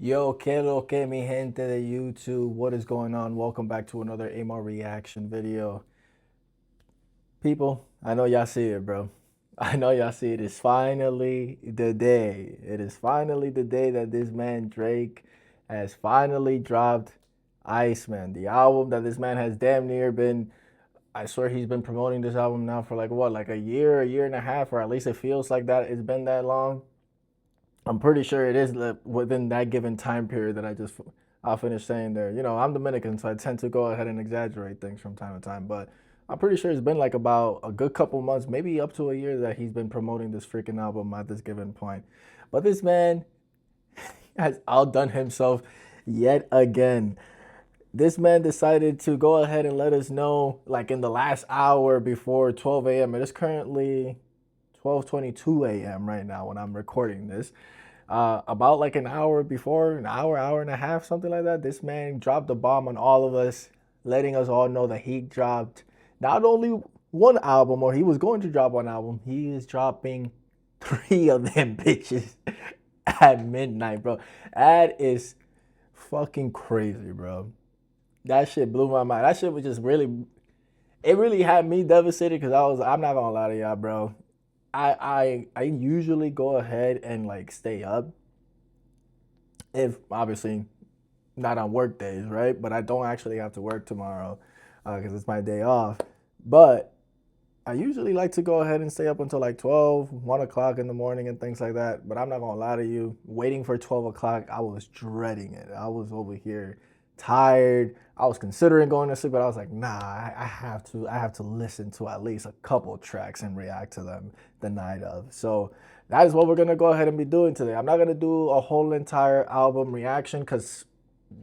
Yo, que lo que mi gente de YouTube, what is going on? Welcome back to another AMAR reaction video. People, I know y'all see it, bro. I know y'all see it. It's finally the day. It is finally the day that this man Drake has finally dropped Iceman, the album that this man has damn near been. I swear he's been promoting this album now for like what, like a year and a half, or at least it feels like that. It's been that long. I'm pretty sure it is within that given time period that I'll finish saying there. You know, I'm Dominican, so I tend to go ahead and exaggerate things from time to time, but I'm pretty sure it's been like about a good couple months, maybe up to a year that he's been promoting this freaking album at this given point. But this man has outdone himself yet again. This man decided to go ahead and let us know, like in the last hour before 12 a.m. It is currently 12:22 a.m. right now when I'm recording this. About like an hour before, an hour and a half, something like that, this man dropped the bomb on all of us, letting us all know that he dropped not only one album, or he was going to drop one album, he is dropping three of them bitches at midnight, bro. That is fucking crazy, bro. That shit blew my mind. That shit was just really, it really had me devastated because I'm not gonna lie to y'all, bro. I usually go ahead and like stay up if obviously not on work days, right? But I don't actually have to work tomorrow because it's my day off. But I usually like to go ahead and stay up until like 12, 1 o'clock in the morning and things like that. But I'm not gonna lie to you, waiting for 12 o'clock, I was dreading it. I was over here tired. I was considering going to sleep, but I was like, nah, I have to listen to at least a couple tracks and react to them the night of. So that is what we're gonna go ahead and be doing today. I'm not gonna do a whole entire album reaction because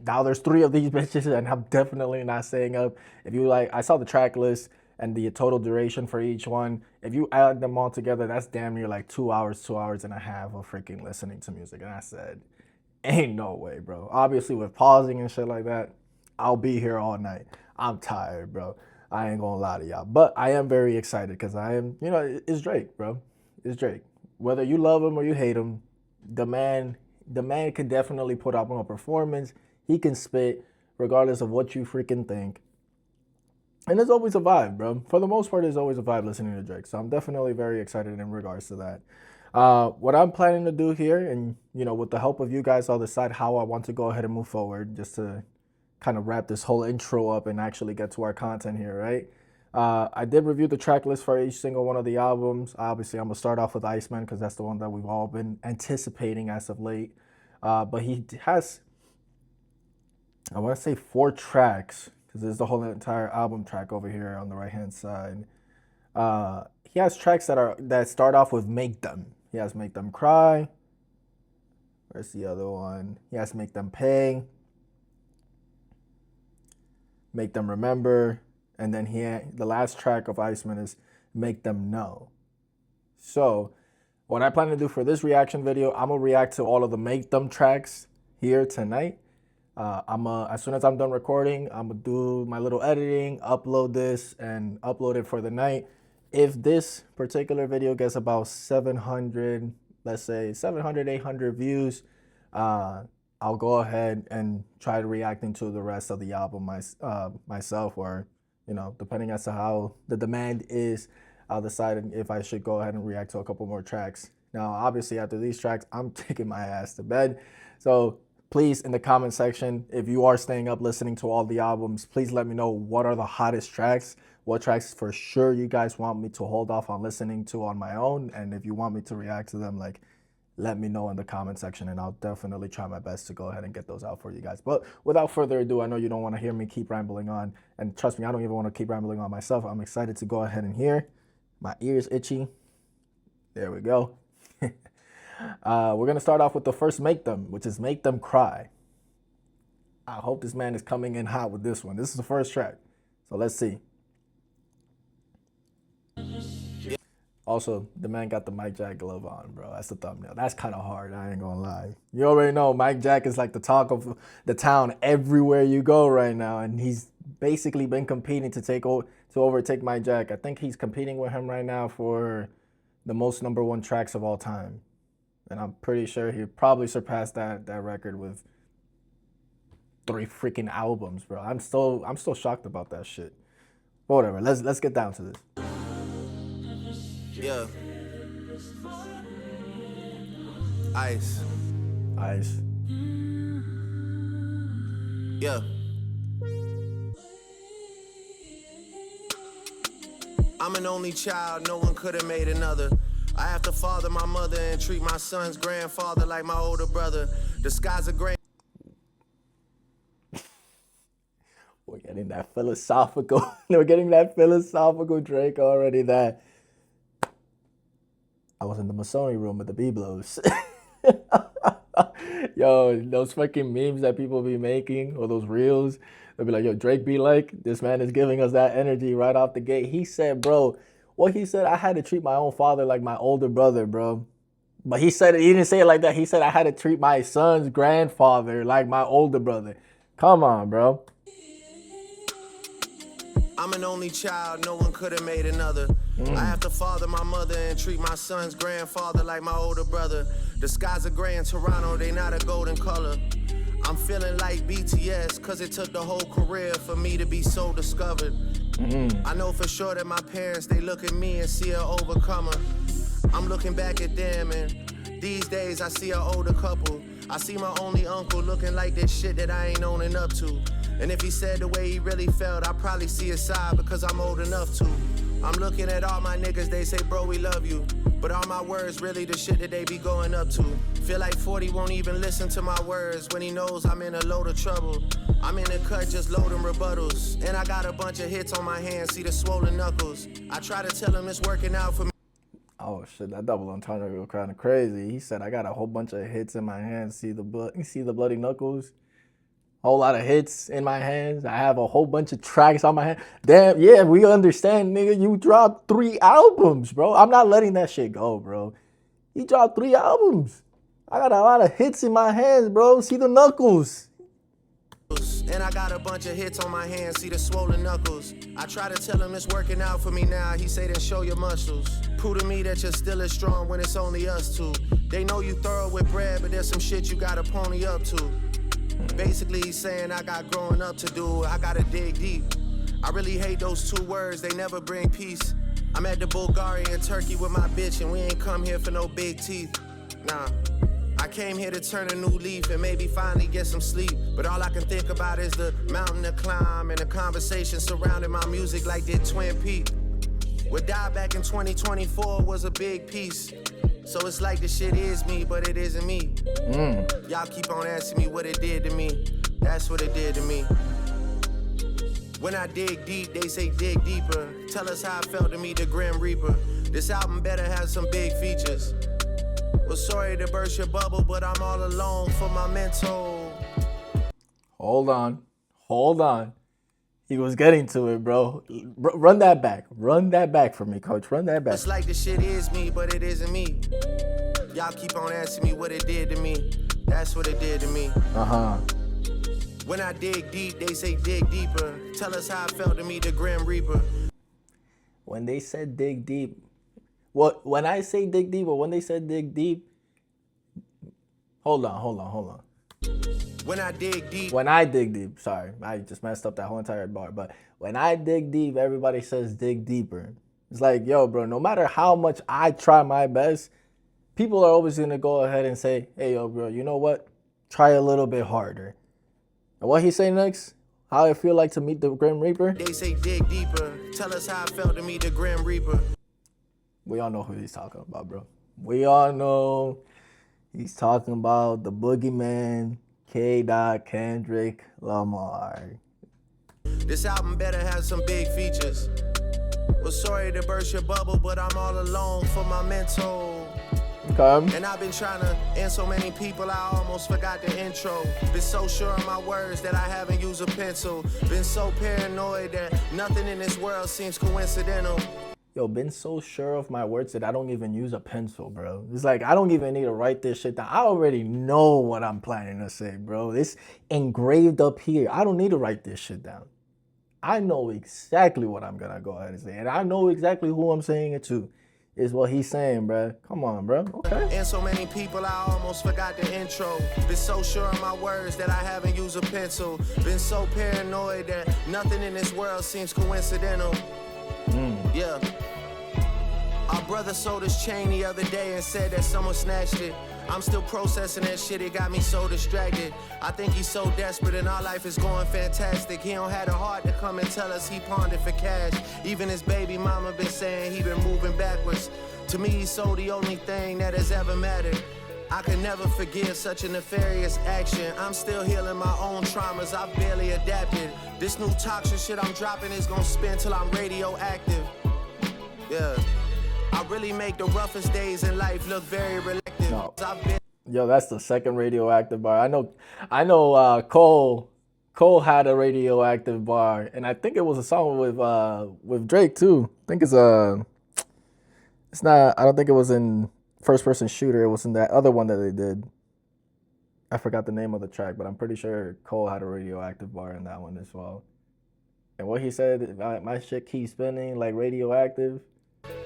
now there's three of these bitches, and I'm definitely not staying up. If you like, I saw the track list and the total duration for each one. If you add them all together, that's damn near like 2 hours and a half of freaking listening to music. And I said, ain't no way, bro. Obviously, with pausing and shit like that, I'll be here all night. I'm tired, bro. I ain't gonna lie to y'all. But I am very excited because I am, it's Drake, bro. It's Drake. Whether you love him or you hate him, the man, the man can definitely put up a performance. He can spit, regardless of what you freaking think. And there's always a vibe, bro. For the most part, there's always a vibe listening to Drake. So I'm definitely very excited in regards to that. What I'm planning to do here, and with the help of you guys, I'll decide how I want to go ahead and move forward, just to kind of wrap this whole intro up and actually get to our content here, right? I did review the track list for each single one of the albums. Obviously, I'm gonna start off with ICEMAN because that's the one that we've all been anticipating as of late. But he has, I want to say, four tracks because there's the whole entire album track over here on the right hand side. He has tracks that start off with "Make Them." He has "Make Them Cry." Where's the other one? He has "Make Them Pay," "Make Them Remember," and then the last track of ICEMAN is "Make Them Know." So, what I plan to do for this reaction video, I'm gonna react to all of the "Make Them" tracks here tonight. As soon as I'm done recording, I'm gonna do my little editing, upload this, and upload it for the night. If this particular video gets about 700, let's say 700, 800 views, I'll go ahead and try to reacting to the rest of the album myself, or depending as to how the demand is, I'll decide if I should go ahead and react to a couple more tracks. Now, obviously, after these tracks, I'm taking my ass to bed. So please, in the comment section, if you are staying up listening to all the albums, please let me know what are the hottest tracks, what tracks for sure you guys want me to hold off on listening to on my own, and if you want me to react to them, like, let me know in the comment section, and I'll definitely try my best to go ahead and get those out for you guys. But without further ado, I know you don't want to hear me keep rambling on, and trust me, I don't even want to keep rambling on myself. I'm excited to go ahead and hear. My ears itchy. There we go. We're going to start off with the first "Make Them," which is "Make Them Cry." I hope this man is coming in hot with this one. This is the first track. So let's see. Also, the man got the Mike Jack glove on, bro. That's the thumbnail. That's kind of hard. I ain't going to lie. You already know Mike Jack is like the talk of the town everywhere you go right now. And he's basically been competing to overtake Mike Jack. I think he's competing with him right now for the most #1 tracks of all time. And I'm pretty sure he probably surpassed that record with 3 freaking albums, bro. I'm still shocked about that shit. But whatever. Let's get down to this. Yeah. Ice. Ice. Yeah. I'm an only child, no one could have made another. I have to father my mother and treat my son's grandfather like my older brother. The skies are gray. We're getting that philosophical. We're getting that philosophical Drake already. That I was in the Masoni room with the Biblos. Yo, those fucking memes that people be making, or those reels, they'll be like, yo, Drake be like, this man is giving us that energy right off the gate. He said, bro, what he said, I had to treat my own father like my older brother, bro. But he said, he didn't say it like that. He said, I had to treat my son's grandfather like my older brother. Come on, bro. I'm an only child, no one could have made another. I have to father my mother and treat my son's grandfather like my older brother. The skies are gray in Toronto, they not a golden color. I'm feeling like BTS, cause it took the whole career for me to be so discovered. I know for sure that my parents, they look at me and see an overcomer. I'm looking back at them and these days I see an older couple. I see my only uncle looking like that shit that I ain't owning up to. And if he said the way he really felt, I probably see his side because I'm old enough to. I'm looking at all my niggas, they say, bro, we love you. But all my words really the shit that they be going up to. Feel like 40 won't even listen to my words when he knows I'm in a load of trouble. I'm in the cut just loading rebuttals. And I got a bunch of hits on my hands, see the swollen knuckles. I try to tell him it's working out for me. Oh shit, that double entendre was kind of crazy. He said, I got a whole bunch of hits in my hands. See the bloody knuckles? Whole lot of hits in my hands. I have a whole bunch of tracks on my hand. Damn, yeah, we understand, nigga. You dropped 3 albums, bro. I'm not letting that shit go, bro. He dropped 3 albums. I got a lot of hits in my hands, bro. See the knuckles. And I got a bunch of hits on my hands, see the swollen knuckles. I try to tell him it's working out for me now. He say then show your muscles. Prove to me that you're still as strong when it's only us two. They know you thorough with bread, but there's some shit you gotta pony up to. Basically, he's saying I got growing up to do. I gotta dig deep. I really hate those 2 words. They never bring peace. I'm at the Bulgaria and Turkey with my bitch, and we ain't come here for no big teeth. Nah. I came here to turn a new leaf and maybe finally get some sleep. But all I can think about is the mountain to climb and the conversation surrounding my music like did Twin Peaks. What died back in 2024 was a big piece. So it's like the shit is me, but it isn't me. Y'all keep on asking me what it did to me. That's what it did to me. When I dig deep, they say dig deeper. Tell us how it felt to me, the Grim Reaper. This album better have some big features. Well, sorry to burst your bubble, but I'm all alone for my mental. Hold on. He was getting to it, bro. Run that back. Run that back for me, coach. Run that back. It's like the shit is me, but it isn't me. Y'all keep on asking me what it did to me. That's what it did to me. When I dig deep, they say dig deeper. Tell us how it felt to me, the Grim Reaper. When they said dig deep, when I say dig deep, or when they said dig deep, hold on. When I dig deep. Sorry, I just messed up that whole entire bar. But when I dig deep, everybody says dig deeper. It's like, yo, bro, no matter how much I try my best, people are always going to go ahead and say, hey, yo, bro, you know what? Try a little bit harder. And what he say next? How it feel like to meet the Grim Reaper? They say dig deeper. Tell us how it felt to meet the Grim Reaper. We all know who he's talking about, bro. We all know he's talking about the boogeyman, K. Kendrick Lamar. This album better have some big features. Well, sorry to burst your bubble, but I'm all alone for my mental. Okay. And I've been trying to end so many people, I almost forgot the intro. Been so sure of my words that I haven't used a pencil. Been so paranoid that nothing in this world seems coincidental. Yo, been so sure of my words that I don't even use a pencil, bro. It's like, I don't even need to write this shit down. I already know what I'm planning to say, bro. It's engraved up here. I don't need to write this shit down. I know exactly what I'm going to go ahead and say. And I know exactly who I'm saying it to. is what he's saying, bro. Come on, bro. Okay. And so many people, I almost forgot the intro. Been so sure of my words that I haven't used a pencil. Been so paranoid that nothing in this world seems coincidental. Yeah. Our brother sold his chain the other day and said that someone snatched it. I'm still processing that shit, it got me so distracted. I think he's so desperate and our life is going fantastic. He don't have the heart to come and tell us he pawned it for cash. Even his baby mama been saying he been moving backwards. To me, he sold the only thing that has ever mattered. I can never forgive such a nefarious action. I'm still healing my own traumas, I've barely adapted. This new toxic shit I'm dropping is gonna spin till I'm radioactive. Yeah. I really make the roughest days in life look very reluctant. No. Yo, that's the second radioactive bar. I know. Cole had a radioactive bar, and I think it was a song with Drake too. I think it's not. I don't think it was in First Person Shooter. It was in that other one that they did. I forgot the name of the track, but I'm pretty sure Cole had a radioactive bar in that one as well. And what he said, my shit keeps spinning like radioactive.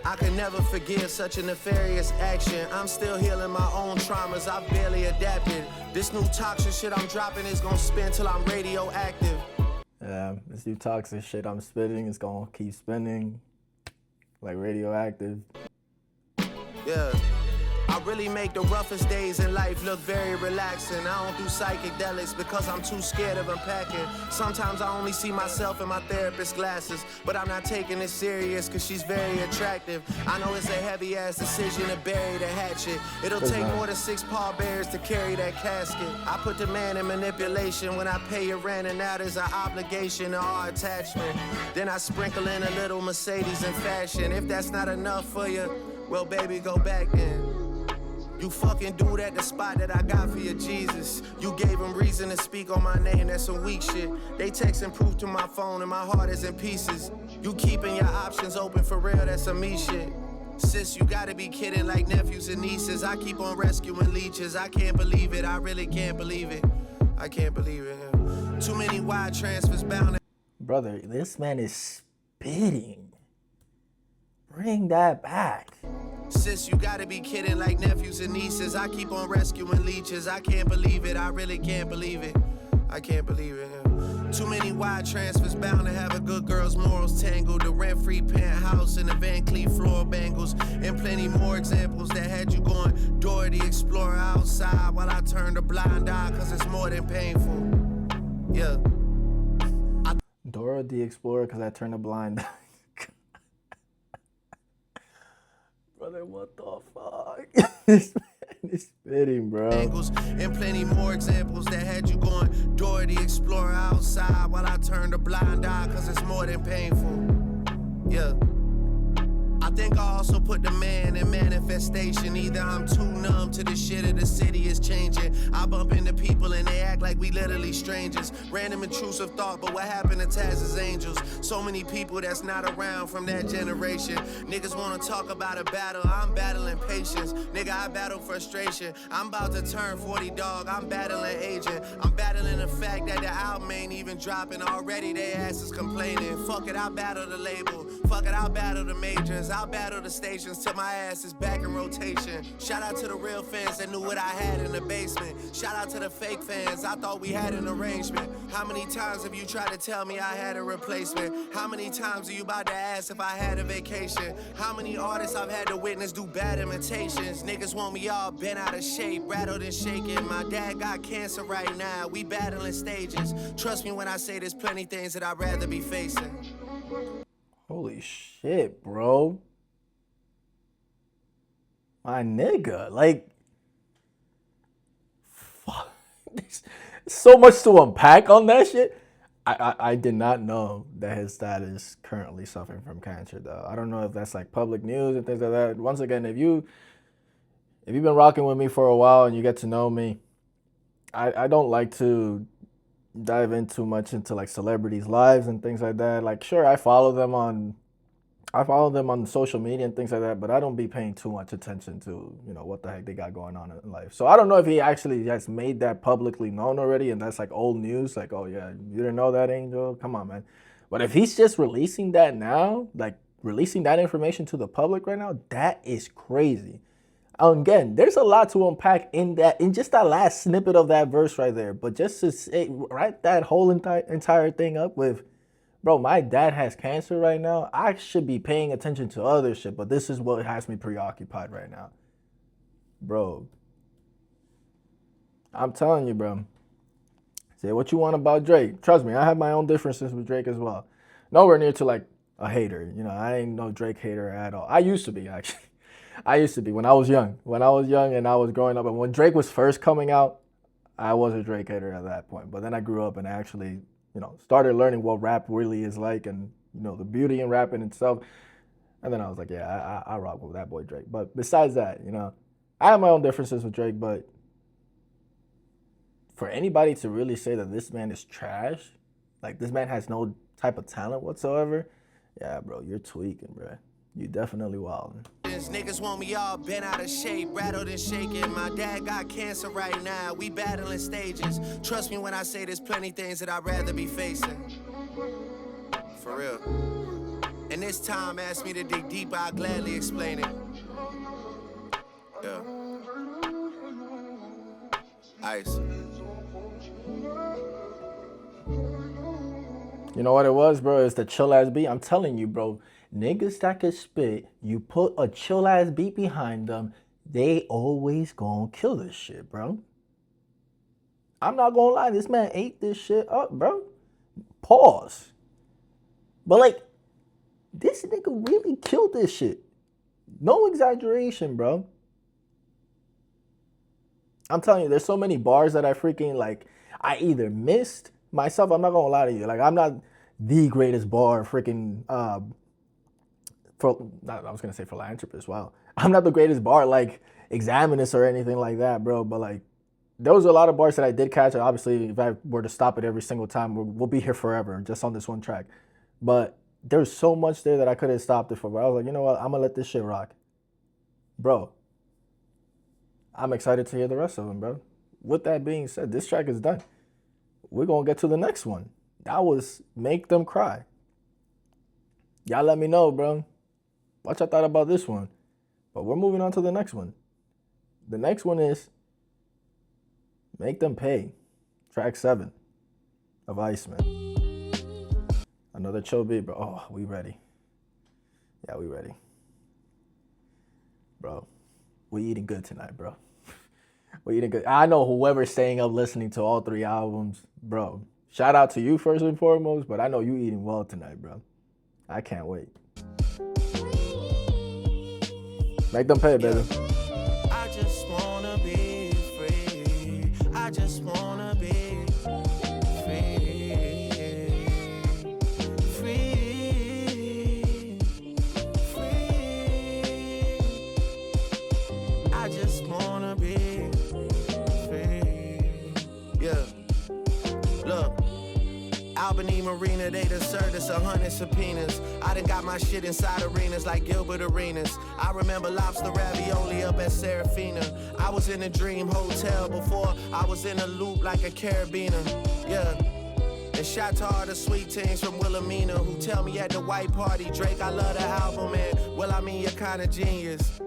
I can never forgive such a nefarious action. I'm still healing my own traumas, I've barely adapted. This new toxic shit I'm dropping is gonna spin till I'm radioactive. Yeah, this new toxic shit I'm spitting is gonna keep spinning like radioactive. Yeah. I really make the roughest days in life look very relaxing. I don't do psychedelics because I'm too scared of unpacking. Sometimes I only see myself in my therapist's glasses, but I'm not taking it serious cause she's very attractive. I know it's a heavy ass decision to bury the hatchet. It'll take more than 6 pallbearers to carry that casket. I put the man in manipulation when I pay your rent, and now there's an obligation to our attachment. Then I sprinkle in a little Mercedes in fashion. If that's not enough for you, well baby, go back then. You fucking dude at the spot that I got for you, Jesus. You gave him reason to speak on my name, that's some weak shit. They texting proof to my phone and my heart is in pieces. You keeping your options open for real, that's some me shit. Sis, you gotta be kidding, like nephews and nieces. I keep on rescuing leeches, I can't believe it, I really can't believe it. I can't believe it. Too many wide transfers bound to... Brother, this man is spitting. Bring that back. Sis, you gotta be kidding, like nephews and nieces. I keep on rescuing leeches. I can't believe it, I really can't believe it. I can't believe it. Too many wide transfers bound to have a good girl's morals tangled. The rent-free penthouse and the Van Cleef floor bangles. And plenty more examples that had you going Dora the Explorer outside while I turned a blind eye cause it's more than painful. Yeah. Dora the Explorer cause I turned a blind eye. Brother, what the fuck? This man is spitting, bro. Angles and plenty more examples that had you going Dora the Explorer outside while I turned a blind eye cause it's more than painful. Yeah. I think I also put the man in manifestation. Either I'm too numb to the shit or the city is changing. I bump into people and they act like we literally strangers. Random intrusive thought, but what happened to Taz's angels? So many people that's not around from that generation. Niggas wanna talk about a battle, I'm battling patience. Nigga, I battle frustration. I'm about to turn 40, dog, I'm battling aging. I'm battling the fact that the album ain't even dropping. Already they asses complaining. Fuck it, I'll battle the label. Fuck it, I'll battle the majors. I'll battle the stations till my ass is back in rotation. Shout out to the real fans that knew what I had in the basement. Shout out to the fake fans, I thought we had an arrangement. How many times have you tried to tell me I had a replacement? How many times are you about to ask if I had a vacation? How many artists I've had to witness do bad imitations? Niggas want me all bent out of shape, rattled and shaking. My dad got cancer right now, we battling stages. Trust me when I say there's plenty things that I'd rather be facing. Holy shit, bro. My nigga, like, fuck. There's so much to unpack on that shit. I did not know that his dad is currently suffering from cancer, though. I don't know if that's like public news and things like that. Once again, if you've been rocking with me for a while and you get to know me, I don't like to dive in too much into like celebrities' lives and things like that. Like, sure, I follow them on social media and things like that, but I don't be paying too much attention to, what the heck they got going on in life. So I don't know if he actually has made that publicly known already, and that's like old news. Like, oh yeah, you didn't know that, Angel? Come on, man. But if he's just releasing that now, like releasing that information to the public right now, that is crazy. Again, there's a lot to unpack in that, in just that last snippet of that verse right there. But just to say, write that whole entire thing up with, bro, my dad has cancer right now. I should be paying attention to other shit, but this is what has me preoccupied right now. Bro, I'm telling you, bro. Say what you want about Drake. Trust me, I have my own differences with Drake as well. Nowhere near to like a hater. You know, I ain't no Drake hater at all. I used to be, actually. I used to be when I was young. When I was young and I was growing up. And when Drake was first coming out, I was a Drake hater at that point. But then I grew up and I actually, you know, started learning what rap really is like and, you know, the beauty in rapping itself. And then I was like, yeah, I rock with that boy Drake. But besides that, you know, I have my own differences with Drake, but for anybody to really say that this man is trash, like this man has no type of talent whatsoever, yeah, bro, you're tweaking, bro. You definitely wildin'. Niggas want me all bent out of shape, rattled and shaking. My dad got cancer right now. We battling stages. Trust me when I say there's plenty things that I'd rather be facing. For real. And this time ask me to dig deeper, I'll gladly explain it. Yeah. Ice. You know what it was, bro? It's the chill ass beat. I'm telling you, bro. Niggas that can spit, you put a chill ass beat behind them, they always gonna kill this shit, bro. I'm not gonna lie, this man ate this shit up, bro. Pause. But like, this nigga really killed this shit. No exaggeration, bro. I'm telling you, there's so many bars that I freaking like, I either missed myself. I'm not gonna lie to you. Like, I'm not the greatest bar freaking I was gonna say philanthropist. Wow, I'm not the greatest bar like examinist or anything like that, bro. But like, there was a lot of bars that I did catch. And obviously, if I were to stop it every single time, we'll be here forever just on this one track. But there's so much there that I could have stopped it for. But I was like, you know what? I'm gonna let this shit rock, bro. I'm excited to hear the rest of them, bro. With that being said, this track is done. We're gonna get to the next one. That was Make Them Cry. Y'all let me know, bro, what y'all thought about this one. But we're moving on to the next one. The next one is Make Them Pay, track 7 of ICEMAN. Another chill beat, bro. Oh, we ready. Yeah, we ready. Bro, we eating good tonight, bro. We eating good. I know whoever's staying up listening to all 3 albums, bro, shout out to you first and foremost, but I know you eating well tonight, bro. I can't wait. Make them pay, baby. I just wanna be free. I just wanna be free. Free. Free. I just wanna be free. Yeah. Look. Albany Marina, they done served us 100 subpoenas. I done got my shit inside arenas like Gilbert Arenas. I remember lobster ravioli up at Serafina. I was in a dream hotel before I was in a loop like a carabiner. Yeah. And shout to all the sweet teens from Wilhelmina who tell me at the white party, Drake, I love the album, man. Well, I mean, you're kind of genius.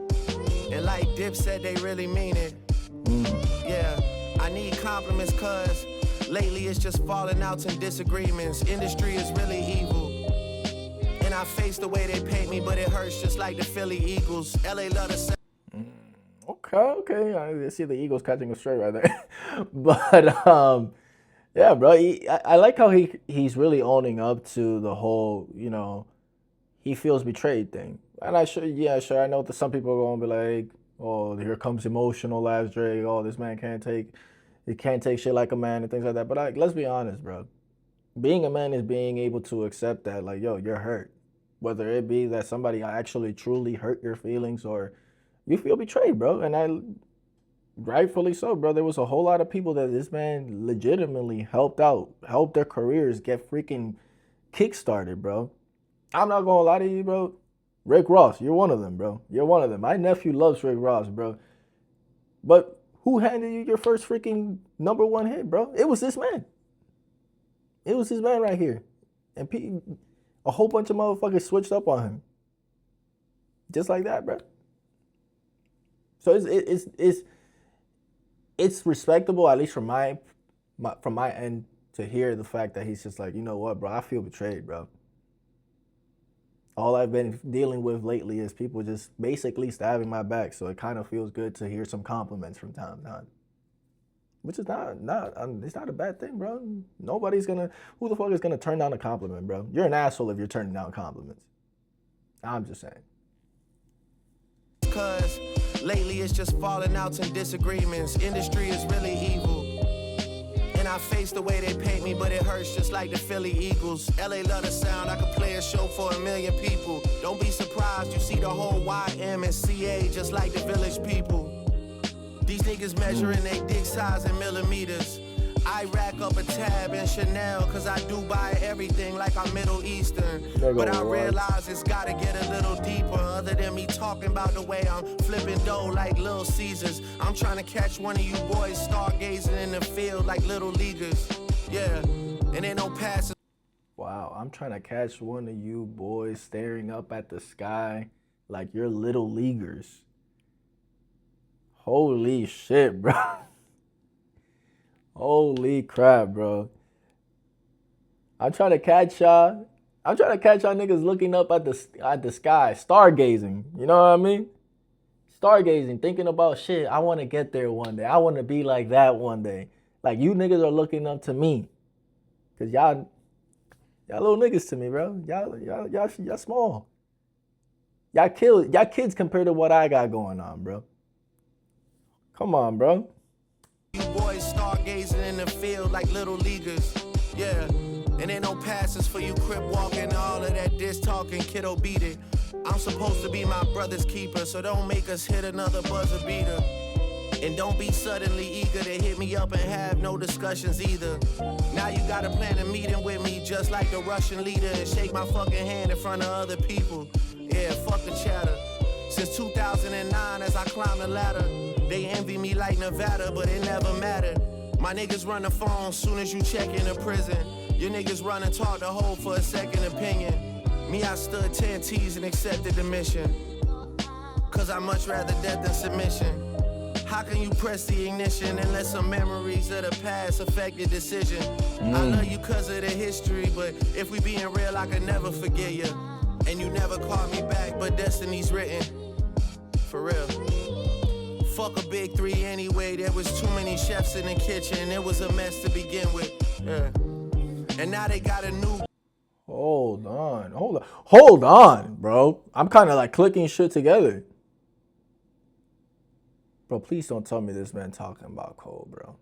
And like Dip said, they really mean it. Yeah, I need compliments, cuz lately it's just falling outs and disagreements. Industry is really evil. And I face the way they paint me, but it hurts just like the Philly Eagles. LA love to Okay. I see the Eagles catching a straight right there. But yeah, bro. I like how he's really owning up to the whole, you know, he feels betrayed thing. And sure, I know that some people are gonna be like, oh, here comes emotional ass Drake. Oh, this man can't take shit like a man and things like that. But like, let's be honest, bro. Being a man is being able to accept that, like, yo, you're hurt. Whether it be that somebody actually truly hurt your feelings or you feel betrayed, bro. And rightfully so, bro. There was a whole lot of people that this man legitimately helped their careers get freaking kickstarted, bro. I'm not gonna lie to you, bro. Rick Ross, you're one of them, bro. You're one of them. My nephew loves Rick Ross, bro. But who handed you your first freaking #1 hit, bro? It was this man. It was this man right here. And a whole bunch of motherfuckers switched up on him. Just like that, bro. So it's respectable, at least from my end, to hear the fact that he's just like, you know what, bro, I feel betrayed, bro. All I've been dealing with lately is people just basically stabbing my back. So it kind of feels good to hear some compliments from time to time, which is not it's not a bad thing, bro. Who the fuck is gonna turn down a compliment, bro? You're an asshole if you're turning down compliments. I'm just saying. Cause lately it's just falling outs and disagreements. Industry is really evil. And I face the way they paint me, but it hurts just like the Philly Eagles. LA love the sound, I could play a show for 1 million people. Don't be surprised, you see the whole YM and CA just like the village people. These niggas measuring they dick size in millimeters. I rack up a tab in Chanel, cause I do buy everything like I'm Middle Eastern. But I realize it's gotta get a little deeper. Other than me talking about the way I'm flipping dough like Little Caesars. I'm trying to catch one of you boys stargazing in the field like little leaguers. Yeah, and ain't no passes. Wow, I'm trying to catch one of you boys staring up at the sky like you're little leaguers. Holy shit, bro. Holy crap, bro. I'm trying to catch y'all. I'm trying to catch y'all niggas looking up at the sky, stargazing. You know what I mean? Stargazing, thinking about shit. I want to get there one day. I want to be like that one day. Like you niggas are looking up to me, cause y'all little niggas to me, bro. Y'all small. Y'all kids compared to what I got going on, bro. Come on, bro. You boys stargazing in the field like little leaguers. Yeah, and ain't no passes for you crip walking, all of that diss talking, kiddo beat it. I'm supposed to be my brother's keeper, so don't make us hit another buzzer beater. And don't be suddenly eager to hit me up and have no discussions either. Now you gotta plan a meeting with me just like the Russian leader and shake my fucking hand in front of other people. Yeah, fuck the chatter. Since 2009 as I climb the ladder, they envy me like Nevada, but it never mattered. My niggas run the phone soon as you check into prison. Your niggas run and talk the hoe for a second opinion. Me, I stood 10 T's and accepted the mission. Cause I much rather death than submission. How can you press the ignition and let some memories of the past affect your decision? I love you cause of the history, but if we being real, I could never forget you. And you never called me back, but destiny's written. For real. Fuck a big three anyway, there was too many chefs in the kitchen. It was a mess to begin with. Yeah. And now they got a new... Hold on, bro. I'm kind of like clicking shit together. Bro, please don't tell me this man talking about Cole, bro.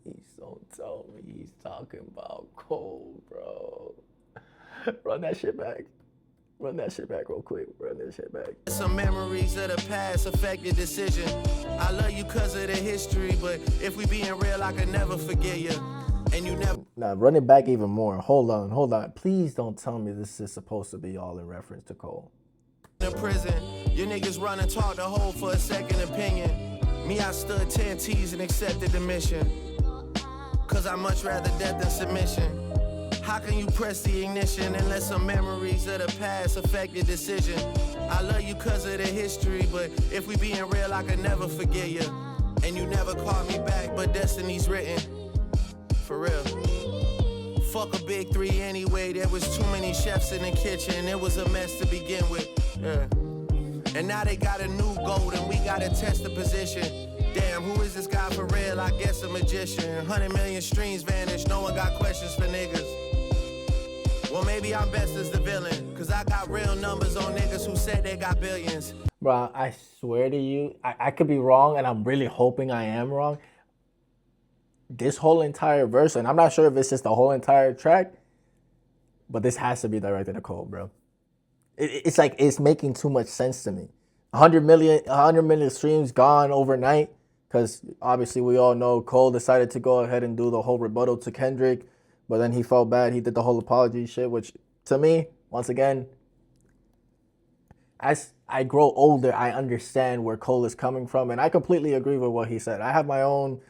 Please don't tell me he's talking about Cole, bro. Run that shit back. Run that shit back real quick. Run that shit back. Some memories of the past affect your decision. I love you cause of the history, but if we being real, I could never forget you. And you never... Now, run it back even more. Hold on. Please don't tell me this is supposed to be all in reference to Cole. In prison, your niggas run and talk the hoe for a second opinion. Me, I stood 10 T's and accepted the mission. Cause I much rather death than submission. How can you press the ignition and let some memories of the past affect your decision? I love you cause of the history, but if we being real, I could never forget you. And you never called me back, but destiny's written. For real. Fuck a big three anyway, there was too many chefs in the kitchen. It was a mess to begin with. Yeah. And now they got a new goal and we gotta test the position. Damn, who is this guy for real? I guess a magician. 100 million streams vanished, no one got questions for niggas. Well, maybe I'm best as the villain, cause I got real numbers on niggas who said they got billions. Bro, I swear to you, I could be wrong, and I'm really hoping I am wrong. This whole entire verse, and I'm not sure if it's just the whole entire track, but this has to be directed to Cole, bro. It's like, it's making too much sense to me. 100 million streams gone overnight, because obviously we all know Cole decided to go ahead and do the whole rebuttal to Kendrick, but then he felt bad. He did the whole apology shit, which to me, once again, as I grow older, I understand where Cole is coming from, and I completely agree with what he said. I have my own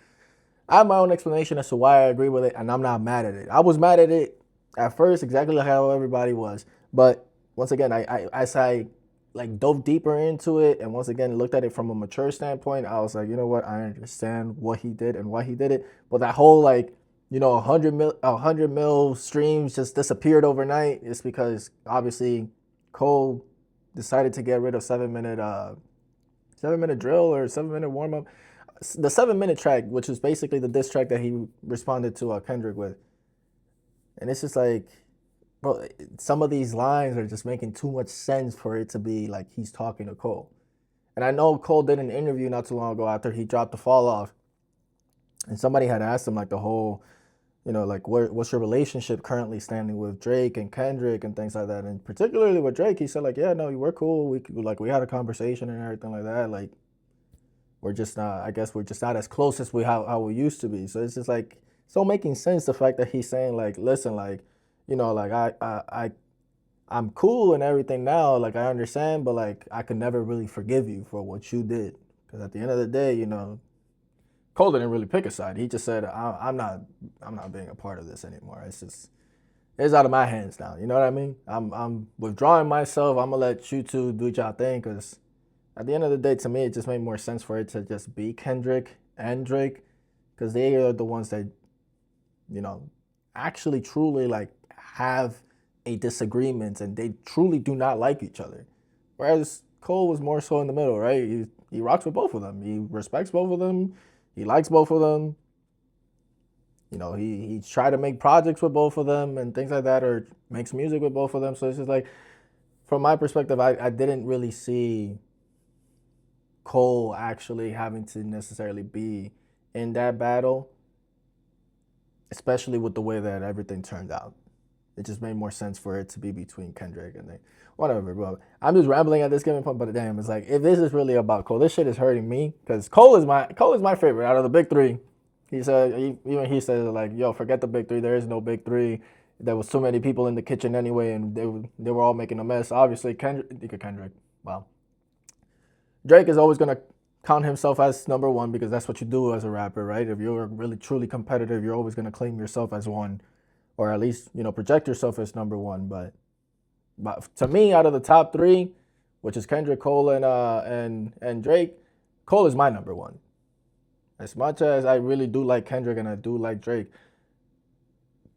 explanation as to why I agree with it, and I'm not mad at it. I was mad at it at first, exactly like how everybody was. But once again, as I like dove deeper into it and once again looked at it from a mature standpoint, I was like, you know what, I understand what he did and why he did it. But that whole like, you know, 100 mil streams just disappeared overnight. It's because obviously Cole decided to get rid of 7-minute drill or 7-minute warm up. The 7-minute track, which was basically the diss track that he responded to Kendrick with. And it's just like, bro, some of these lines are just making too much sense for it to be like he's talking to Cole. And I know Cole did an interview not too long ago after he dropped the fall off. And somebody had asked him like the whole, you know, like what's your relationship currently standing with Drake and Kendrick and things like that. And particularly with Drake, he said like, yeah, no, we're cool. We had a conversation and everything like that. Like we're just not, I guess we're just not as close as how we used to be. So it's just like so making sense the fact that he's saying like, listen, like, you know, like I'm cool and everything now, like I understand, but like I could never really forgive you for what you did. Because at the end of the day, you know, Cole didn't really pick a side. He just said, I'm not being a part of this anymore. It's out of my hands now. You know what I mean? I'm withdrawing myself. I'm gonna let you two do y'all thing because at the end of the day, to me, it just made more sense for it to just be Kendrick and Drake because they are the ones that, you know, actually truly like have a disagreement and they truly do not like each other. Whereas Cole was more so in the middle, right? He rocks with both of them. He respects both of them. He likes both of them. You know, he tried to make projects with both of them and things like that, or makes music with both of them. So it's just like, from my perspective, I didn't really see Cole actually having to necessarily be in that battle, especially with the way that everything turned out. It just made more sense for it to be between Kendrick and they, whatever, bro. I'm just rambling at this given point, but damn, it's like if this is really about Cole, this shit is hurting me because Cole is my favorite out of the big three. He said he said like, yo, forget the big three. There is no big three. There was so many people in the kitchen anyway, and they were all making a mess. Obviously, Kendrick. Wow. Drake is always gonna count himself as number one because that's what you do as a rapper, right? If you're really truly competitive, you're always gonna claim yourself as one, or at least, you know, project yourself as number one. But to me, out of the top three, which is Kendrick, Cole, and Drake, Cole is my number one. As much as I really do like Kendrick and I do like Drake,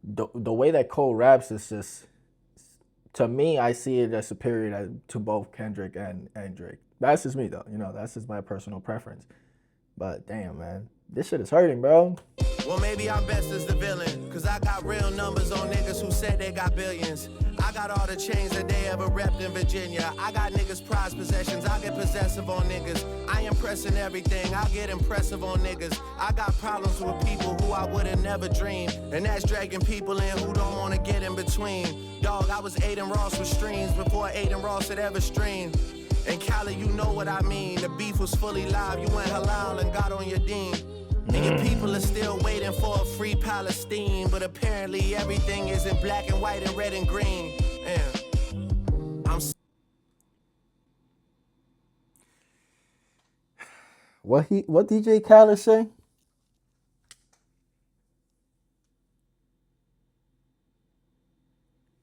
the way that Cole raps is just, to me, I see it as superior to both Kendrick and Drake. That's just me though, you know, that's just my personal preference. But damn, man, this shit is hurting, bro. Well, maybe I'm best as the villain, cause I got real numbers on niggas who said they got billions. I got all the chains that they ever repped in Virginia. I got niggas prized possessions, I get possessive on niggas. I impressing everything, I get impressive on niggas. I got problems with people who I would've never dreamed, and that's dragging people in who don't wanna get in between. Dog, I was Aiden Ross with streams before Aiden Ross had ever streamed. And Cali, you know what I mean. The beef was fully live, you went halal and got on your dean. And your people are still waiting for a free Palestine, but apparently everything is in black and white and red and green. What DJ Khaled say?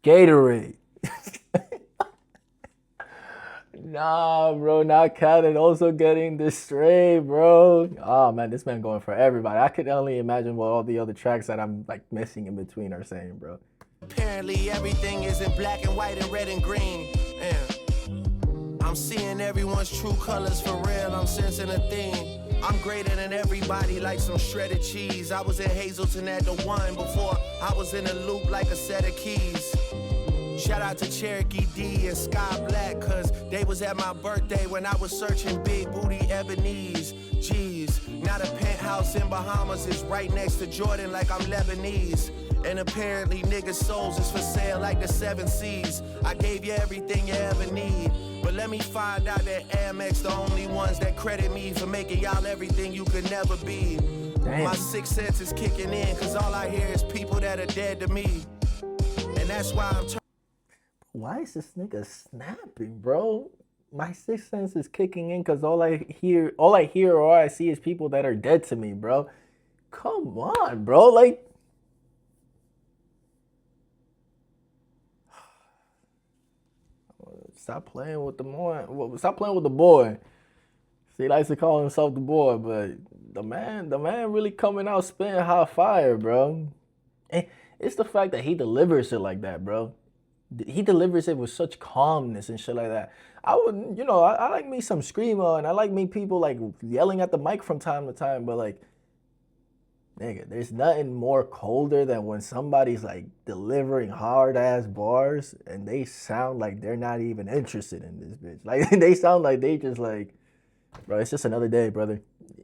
Gatorade. Nah, bro, not Khaled also getting this straight, bro. Oh man, this man going for everybody. I could only imagine what all the other tracks that I'm like missing in between are saying, bro. Apparently everything is in black and white and red and green. I'm seeing everyone's true colors for real. I'm sensing a theme. I'm greater than everybody like some shredded cheese. I was in Hazleton at the one before I was in a loop like a set of keys. Shout out to Cherokee D and Sky Black, cause they was at my birthday when I was searching big booty ebonies. Jeez, now the penthouse in Bahamas is right next to Jordan like I'm Lebanese. And apparently niggas' souls is for sale like the 7 Seas. I gave you everything you ever need, but let me find out that Amex the only ones that credit me for making y'all everything you could never be. Damn. My sixth sense is kicking in, cause all I hear is people that are dead to me. And that's why I'm Why is this nigga snapping, bro? My sixth sense is kicking in because all I hear or all I see is people that are dead to me, bro. Come on, bro. Like, Stop playing with the boy. Stop playing with the boy. He likes to call himself the boy, but the man really coming out spitting hot fire, bro. And it's the fact that he delivers it like that, bro. He delivers it with such calmness and shit like that. I would, I like me some screamo, and I like me people like yelling at the mic from time to time, but like, nigga, there's nothing more colder than when somebody's like delivering hard ass bars and they sound like they're not even interested in this bitch. Like they sound like they just like, bro, it's just another day, brother.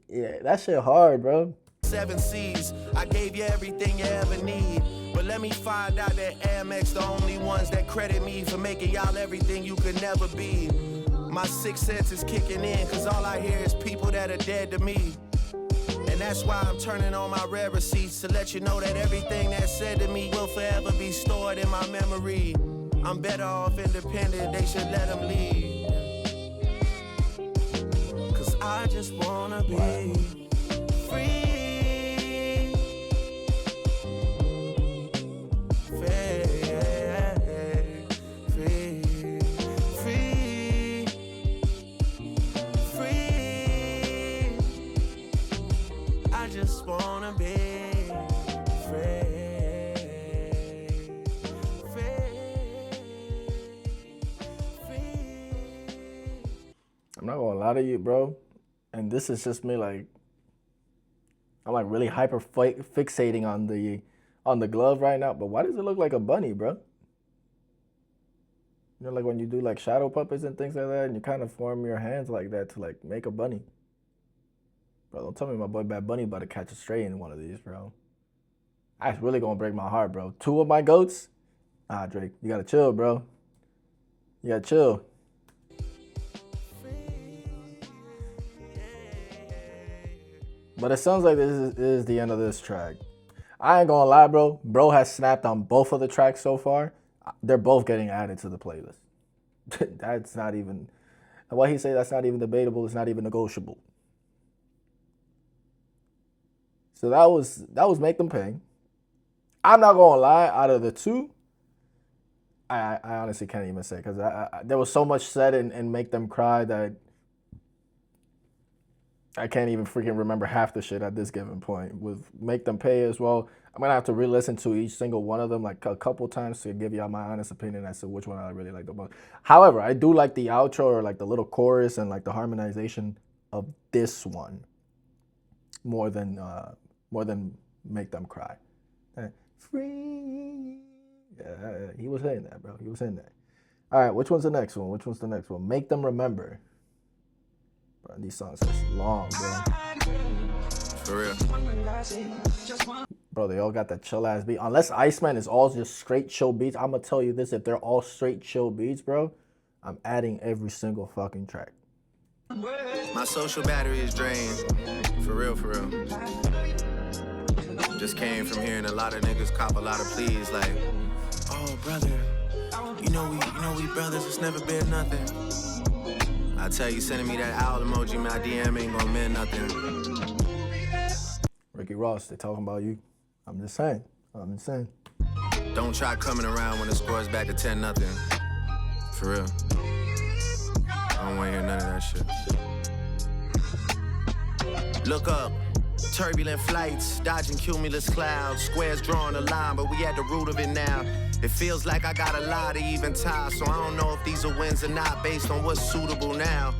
Yeah, that shit hard, bro. 7 C's, I gave you everything you ever need. But let me find out that Amex the only ones that credit me for making y'all everything you could never be. My sixth sense is kicking in, cause all I hear is people that are dead to me. And that's why I'm turning on my rare receipts to let you know that everything that's said to me will forever be stored in my memory. I'm better off independent, they should let them lead. Cause I just wanna be free. I'm not gonna lie to you, bro. And this is just me, like, I'm like really hyper fixating on the glove right now. But why does it look like a bunny, bro? You know, like when you do like shadow puppets and things like that, and you kind of form your hands like that to like make a bunny. Bro, don't tell me my boy Bad Bunny about to catch a stray in one of these, bro. That's really gonna break my heart, bro. 2 of my goats? Ah, Drake, you gotta chill, bro. You gotta chill. But it sounds like this is the end of this track. I ain't gonna lie, bro. Bro has snapped on both of the tracks so far. They're both getting added to the playlist. That's not even, what he say, that's not even debatable. It's not even negotiable. So that was Make Them Pay. I'm not gonna lie, out of the two, I honestly can't even say, because there was so much said in Make Them Cry that I can't even freaking remember half the shit at this given point. With Make Them Pay as well, I'm gonna have to re-listen to each single one of them like a couple times to give y'all my honest opinion as to which one I really like the most. However, I do like the outro, or like the little chorus and like the harmonization of this one more than Make Them Cry. Free. Yeah, he was saying that, bro. He was saying that. All right, which one's the next one? Which one's the next one? Make Them Remember. Bro, these songs are long, bro. For real. Bro, they all got that chill ass beat. Unless ICEMAN is all just straight chill beats, I'm gonna tell you this: if they're all straight chill beats, bro, I'm adding every single fucking track. My social battery is drained. For real, for real. Just came from hearing a lot of niggas cop a lot of pleas like, oh brother, you know we brothers, it's never been nothing. I tell you, sending me that owl emoji, my DM ain't gonna mean nothing. Ricky Ross, they talking about you. I'm just saying. Don't try coming around when the score's back to 10-0. For real. I don't wanna hear none of that shit. Look up. Turbulent flights, dodging cumulus clouds, squares drawing a line, but we at the root of it now. It feels like I got a lot of even ties, so I don't know if these are wins or not based on what's suitable now.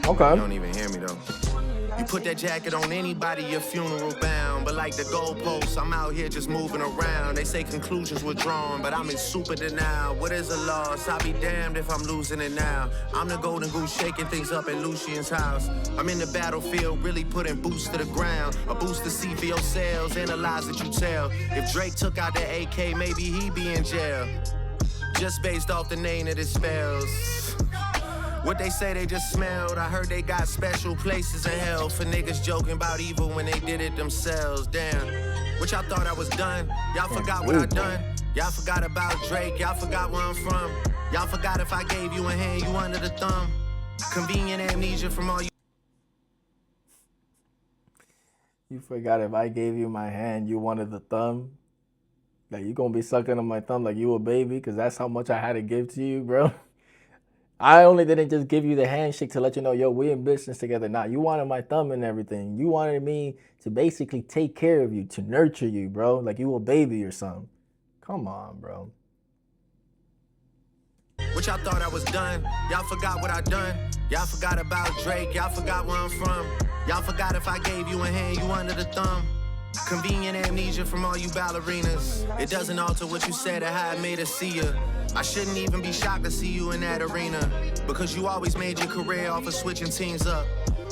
Okay. You don't even hear me though. You put that jacket on anybody, you're funeral bound. But like the goalposts, I'm out here just moving around. They say conclusions were drawn, but I'm in super denial. What is a loss? I'll be damned if I'm losing it now. I'm the golden goose shaking things up at Lucian's house. I'm in the battlefield, really putting boots to the ground. A boost to see for your sales, analyze what you tell. If Drake took out the AK, maybe he'd be in jail. Just based off the name that it spells. What they say they just smelled. I heard they got special places in hell for niggas joking about evil when they did it themselves. Damn, what y'all thought I was done? Y'all forgot what I done. Y'all forgot about Drake. Y'all forgot where I'm from. Y'all forgot if I gave you a hand, you under the thumb. Convenient amnesia from all you. You forgot if I gave you my hand, you wanted the thumb. Like, you gonna be sucking on my thumb like you a baby, because that's how much I had to give to you, bro. I only didn't just give you the handshake to let you know, yo, we in business together. Nah, you wanted my thumb and everything. You wanted me to basically take care of you, to nurture you, bro. Like you a baby or something. Come on, bro. What y'all thought I was done? Y'all forgot what I done. Y'all forgot about Drake. Y'all forgot where I'm from. Y'all forgot if I gave you a hand, you under the thumb. Convenient amnesia from all you ballerinas. It doesn't alter what you said or how it made us see you. I shouldn't even be shocked to see you in that arena, because you always made your career off of switching teams up.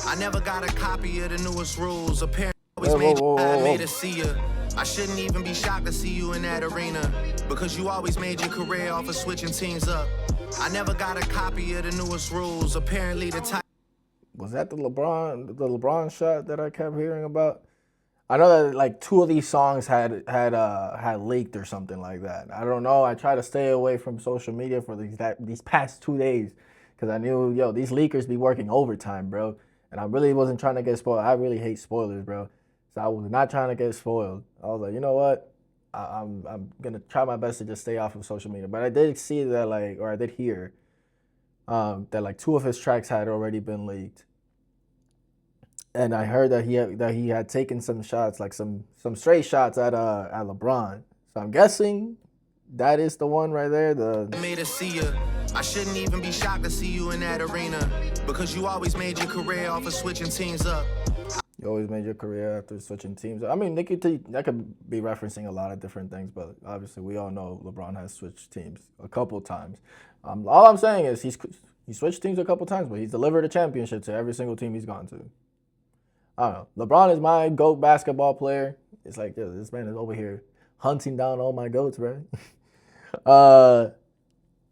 I never got a copy of the newest rules. Apparently always made you how it made us see you. I shouldn't even be shocked to see you in that arena, because you always made your career off of switching teams up. I never got a copy of the newest rules. Apparently the type. Was that the LeBron shot that I kept hearing about? I know that like 2 of these songs had leaked or something like that. I don't know. I try to stay away from social media for these past 2 days because I knew, yo, these leakers be working overtime, bro. And I really wasn't trying to get spoiled. I really hate spoilers, bro. So I was not trying to get spoiled. I was like, you know what? I'm gonna try my best to just stay off of social media. But I did see that I did hear that like 2 of his tracks had already been leaked. And I heard that he had taken some shots, like some straight shots at LeBron. So I'm guessing that is the one right there. Made us see you. I shouldn't even be shocked to see you in that arena, because you always made your career off of switching teams up. You always made your career after switching teams. I mean, that could be referencing a lot of different things, but obviously we all know LeBron has switched teams a couple times. All I'm saying is he switched teams a couple times, but he's delivered a championship to every single team he's gone to. I don't know. LeBron is my GOAT basketball player. It's like, yo, this man is over here hunting down all my GOATs, bro.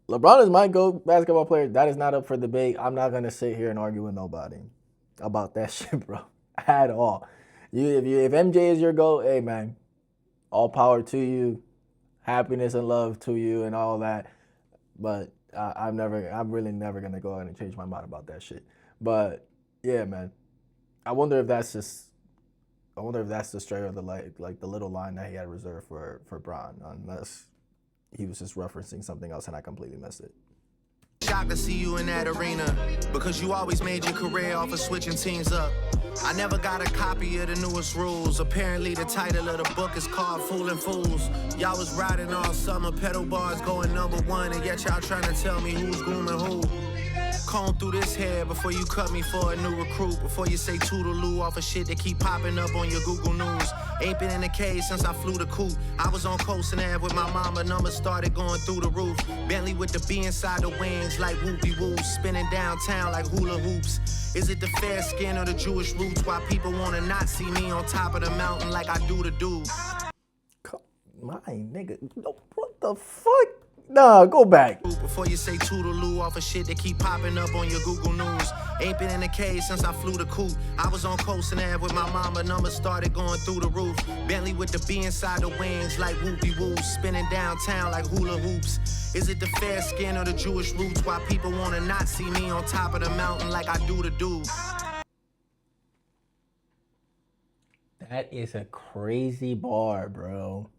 LeBron is my GOAT basketball player. That is not up for debate. I'm not going to sit here and argue with nobody about that shit, bro, at all. If MJ is your GOAT, hey, man, all power to you. Happiness and love to you and all that. But I'm really never going to go ahead and change my mind about that shit. But, yeah, man. I wonder if that's the stray or the like the little line that he had reserved for Bron, unless he was just referencing something else and I completely missed it. Shocked to see you in that arena, because you always made your career off of switching teams up. I never got a copy of the newest rules. Apparently the title of the book is called Fooling Fools. Y'all was riding all summer, pedal bars going #1, and yet y'all trying to tell me who's grooming who. Comb through this hair before you cut me for a new recruit. Before you say toodaloo off of shit that keep popping up on your Google News. Ain't been in the cage since I flew the coop. I was on Coast and Ave with my mama, numbers started going through the roof. Bentley with the B inside the wings like whoopie-woo. Spinning downtown like hula hoops. Is it the fair skin or the Jewish roots? Why people wanna not see me on top of the mountain like I do the dude? My nigga, what the fuck? Nah, go back. Before you say toodaloo off of shit that keep popping up on your Google News. Ain't been in the cage since I flew the coop. I was on Coast and Ave with my mama, numbers started going through the roof. Bentley with the B inside the wings like whoopie-woo. Spinning downtown like hula hoops. Is it the fair skin or the Jewish roots? Why people wanna not see me on top of the mountain like I do the dude? That is a crazy bar, bro.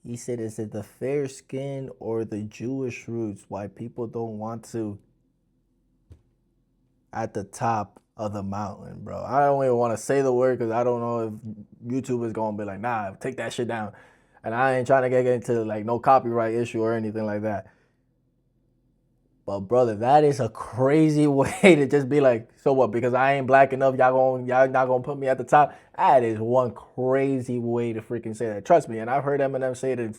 He said, is it the fair skin or the Jewish roots why people don't want to at the top of the mountain, bro? I don't even want to say the word because I don't know if YouTube is going to be like, nah, take that shit down. And I ain't trying to get into like no copyright issue or anything like that. But brother, that is a crazy way to just be like, so what? Because I ain't black enough, y'all not gonna put me at the top. That is one crazy way to freaking say that. Trust me, and I've heard Eminem say it in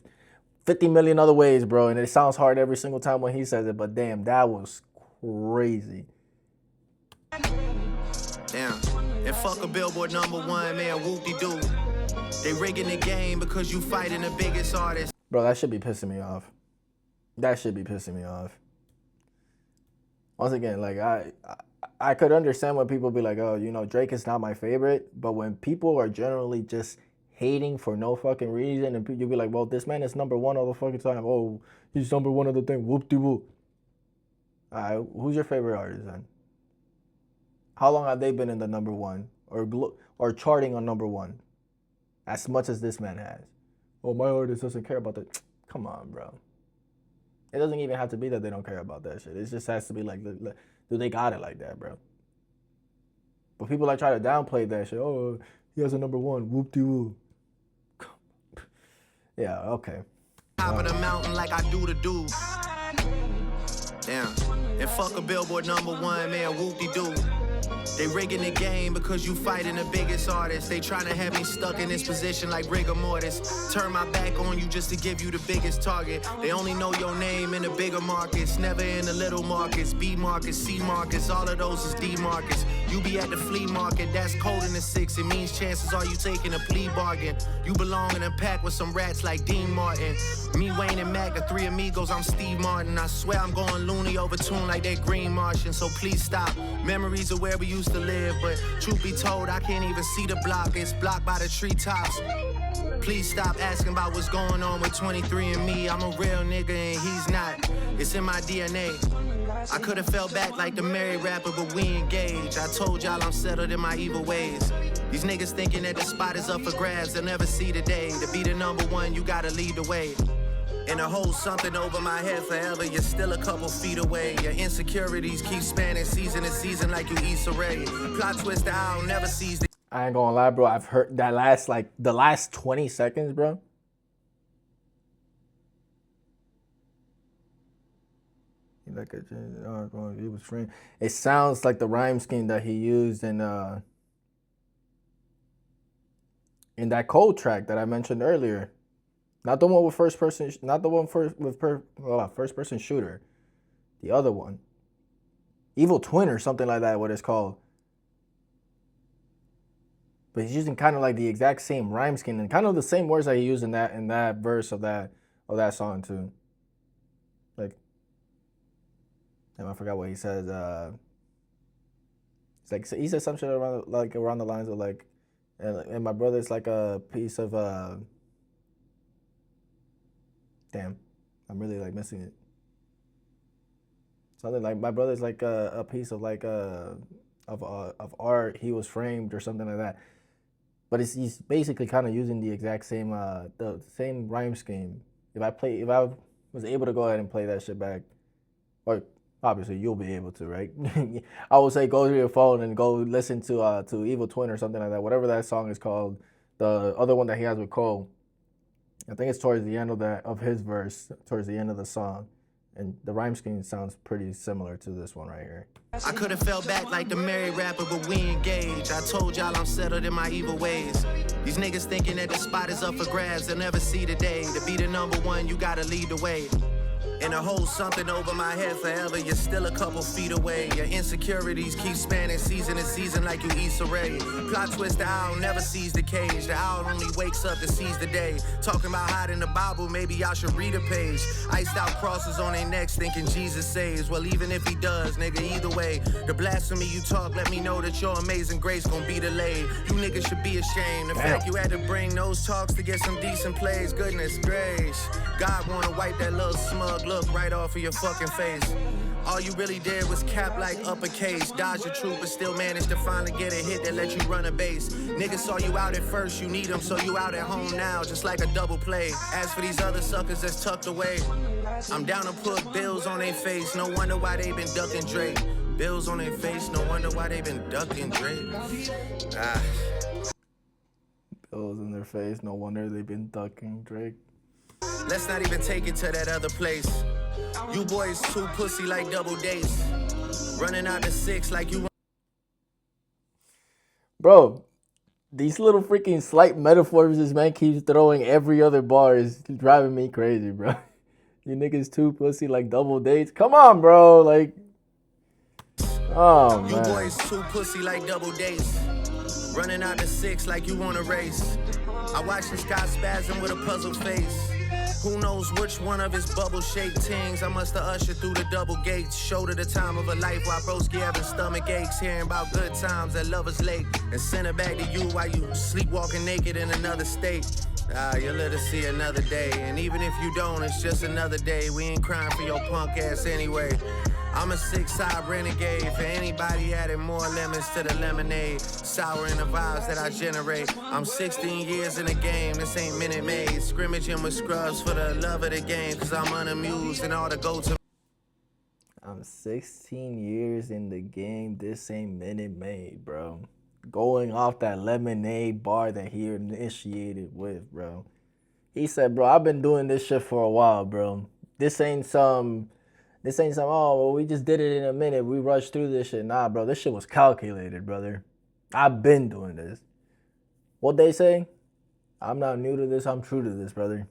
50 million other ways, bro. And it sounds hard every single time when he says it. But damn, that was crazy. Damn, and fuck a Billboard #1, man, whoop-de-doo. They rigging the game because you fighting the biggest artist. Bro, that should be pissing me off. That should be pissing me off. Once again, like I could understand when people be like, oh, you know, Drake is not my favorite, but when people are generally just hating for no fucking reason, and you'll be like, well, this man is #1 all the fucking time. Oh, he's #1 of the thing. Whoop-de-whoop. All right, who's your favorite artist then? How long have they been in the #1 or charting on #1? As much as this man has. Oh, my artist doesn't care about that. Come on, bro. It doesn't even have to be that they don't care about that shit. It just has to be like, do they got it like that, bro? But people like try to downplay that shit. Oh, he has a number one. Whoop de whoop. Yeah, okay. Top of the mountain like I do the do. Damn. And fuck a Billboard number one, man, whoop-de-doo. They rigging the game because you fighting the biggest artist. They trying to have me stuck in this position like rigor mortis. Turn my back on you just to give you the biggest target. They only know your name in the bigger markets, never in the little markets. B markets, C markets, all of those is D markets. You be at the flea market, that's cold in the six. It means chances are you taking a plea bargain. You belong in a pack with some rats like Dean Martin. Me, Wayne, and Mac, the three amigos, I'm Steve Martin. I swear I'm going loony over tune like that Green Martian, so please stop. Memories of where we used to live, but truth be told, I can't even see the block. It's blocked by the treetops. Please stop asking about what's going on with 23 and me. I'm a real nigga and he's not. It's in my DNA. I could have fell back like the married rapper, but we engaged. I told y'all I'm settled in my evil ways. These niggas thinking that the spot is up for grabs, they'll never see the day. To be the number one, you gotta lead the way. And to hold something over my head forever, you're still a couple feet away. Your insecurities keep spanning season to season like you Issa Rae. Plot twist, I'll never seize the... I ain't gonna lie, bro. I've heard that the last 20 seconds, bro. Like he was framed. It sounds like the rhyme scheme that he used in that Cold track that I mentioned earlier. Not the one with first person, not the one with first person shooter. The other one. Evil Twin or something like that, what it's called. But he's using kind of like the exact same rhyme scheme and kind of the same words that he used in that verse of that song too. Like, damn, I forgot what he says. It's like he said some shit around the lines of like, and my brother's like a piece of damn, I'm really like missing it. Something like my brother's like a piece of like of art. He was framed or something like that. But he's basically kind of using the exact same the same rhyme scheme. If I was able to go ahead and play that shit back, or obviously you'll be able to, right? I would say go to your phone and go listen to Evil Twin or something like that. Whatever that song is called, the other one that he has with Cole. I think it's towards the end of his verse, towards the end of the song. And the rhyme scheme sounds pretty similar to this one right here. I could have fell back like the married rapper, but we engaged. I told y'all I'm settled in my evil ways. These niggas thinking that the spot is up for grabs, they'll never see the day. To be the number one, you gotta lead the way. And to hold something over my head forever, you're still a couple feet away. Your insecurities keep spanning season to season like you Issa Rae. Plot twist, the owl never sees the cage. The owl only wakes up to seize the day. Talking about hiding the Bible, maybe y'all should read a page. Iced out crosses on their necks thinking Jesus saves. Well, even if he does, nigga, either way. The blasphemy you talk, let me know that your amazing grace gon' be delayed. You niggas should be ashamed. The fact you had to bring those talks to get some decent plays. Goodness gracious. God wanna wipe that little smug look right off of your fucking face. All you really did was cap like uppercase. Dodge the truth, but still managed to finally get a hit that let you run a base. Niggas saw you out at first, you need them, so you out at home now, just like a double play. As for these other suckers that's tucked away, I'm down to put bills on their face. No wonder why they been ducking Drake. Bills on their face, no wonder why they been ducking Drake. Bills in their face, no wonder they've been ducking Drake. Let's not even take it to that other place. You boys too pussy like double dates. Running out the six like you. Bro, these little freaking slight metaphors this man keeps throwing every other bar is driving me crazy, bro. You niggas too pussy like double dates. Come on, bro. Like, oh, man. You boys too pussy like double dates. Running out the six like you want a race. I watch this guy spasm with a puzzled face. Who knows which one of his bubble-shaped tings I must have ushered through the double gates. Showed her the time of a life while broski having stomach aches. Hearing about good times at Lover's Lake. And send it back to you while you sleepwalking naked in another state. You'll let us see another day. And even if you don't, it's just another day. We ain't crying for your punk ass anyway. I'm a six-side renegade. For anybody adding more lemons to the lemonade, souring the vibes that I generate. I'm 16 years in the game, this ain't Minute Maid. Scrimmaging with scrubs for the love of the game, cause I'm unamused and all the go-to. I'm 16 years in the game, this ain't Minute Maid, bro. Going off that lemonade bar that he initiated with, bro. He said, bro, I've been doing this shit for a while, bro. This ain't some, oh, well, we just did it in a minute. We rushed through this shit. Nah, bro, this shit was calculated, brother. I've been doing this. What they say? I'm not new to this. I'm true to this, brother.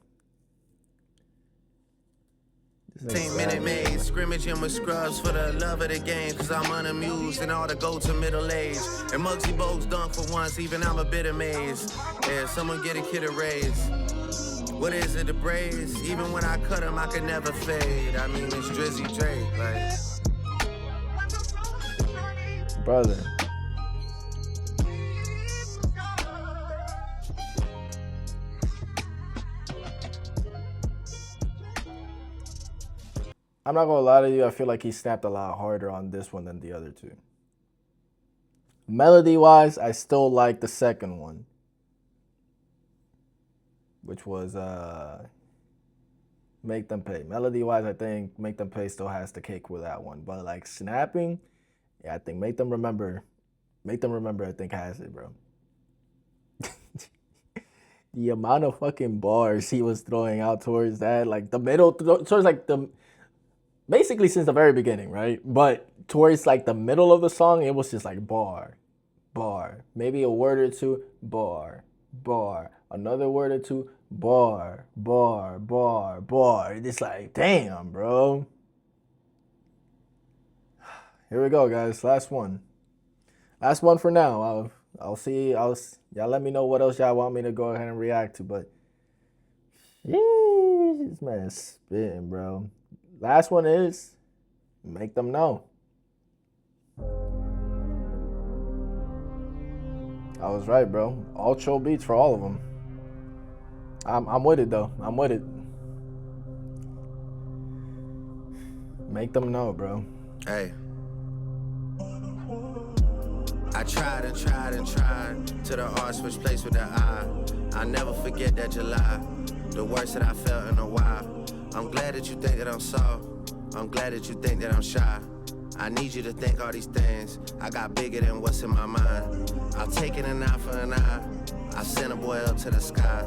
This ain't Minute Maid. Scrimmaging with scrubs for the love of the game, cause I'm unamused and all the go to middle age. And Muggsy Bogues dunk for once, even I'm a bit amazed. Yeah, someone get a kid a raise. What is it, the braids? Even when I cut them, I could never fade. I mean, it's Drizzy Drake, like. Brother. I'm not gonna lie to you, I feel like he snapped a lot harder on this one than the other two. Melody-wise, I still like the second one, which was Make Them Pay. Melody-wise, I think Make Them Pay still has the cake with that one. But like snapping, yeah, I think Make Them Remember, I think has it, bro. The amount of fucking bars he was throwing out towards that, like the middle, towards like the, basically since the very beginning, right? But towards like the middle of the song, it was just like bar, bar, maybe a word or two, bar, bar, another word or two, bar, bar, bar, bar. It's like, damn, bro. Here we go, guys. Last one for now. I'll see. Y'all let me know what else y'all want me to go ahead and react to. But this man is spitting, bro. Last one is Make Them Know. I was right, bro. All chill beats for all of them. I'm with it though. I'm with it. Make Them Know, bro. Hey. I tried and tried and tried till the R switch place with the I. I never forget that July, the worst that I felt in a while. I'm glad that you think that I'm soft. I'm glad that you think that I'm shy. I need you to think all these things. I got bigger than what's in my mind. I'll take it an eye for an eye. I sent a boy up to the sky.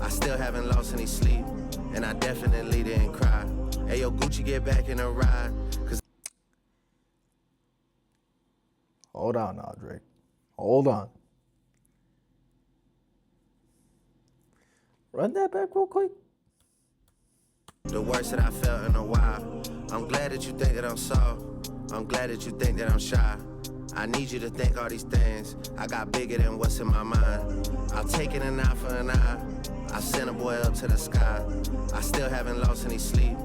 I still haven't lost any sleep, and I definitely didn't cry. Hey, yo, Gucci, get back in the ride. Hold on now, Drake. Hold on. Run that back real quick. The worst that I felt in a while. I'm glad that you think that I'm soft. I'm glad that you think that I'm shy. I need you to think all these things. I got bigger than what's in my mind. I'll take it an eye for an eye. I sent a boy up to the sky. I still haven't lost any sleep,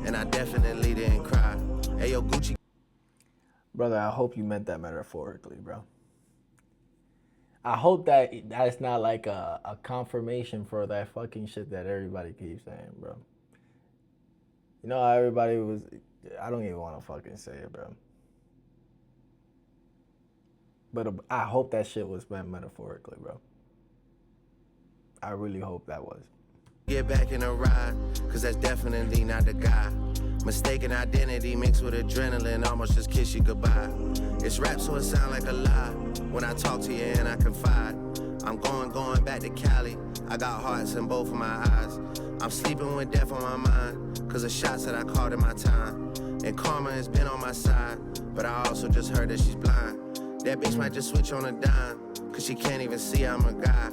and I definitely didn't cry. Hey, yo, Gucci. Brother, I hope you meant that metaphorically, bro. I hope that that's not like a confirmation for that fucking shit that everybody keeps saying, bro. You know how everybody was, I don't even want to fucking say it, bro. But I hope that shit was meant metaphorically, bro. I really hope that was. Get back in a ride, cause that's definitely not the guy. Mistaken identity mixed with adrenaline, almost just kiss you goodbye. It's rap so it sound like a lie. When I talk to you and I confide, I'm going back to Cali. I got hearts in both of my eyes. I'm sleeping with death on my mind, cause the shots that I called in my time. And karma has been on my side, but I also just heard that she's blind. That bitch might just switch on a dime, cause she can't even see I'm a guy.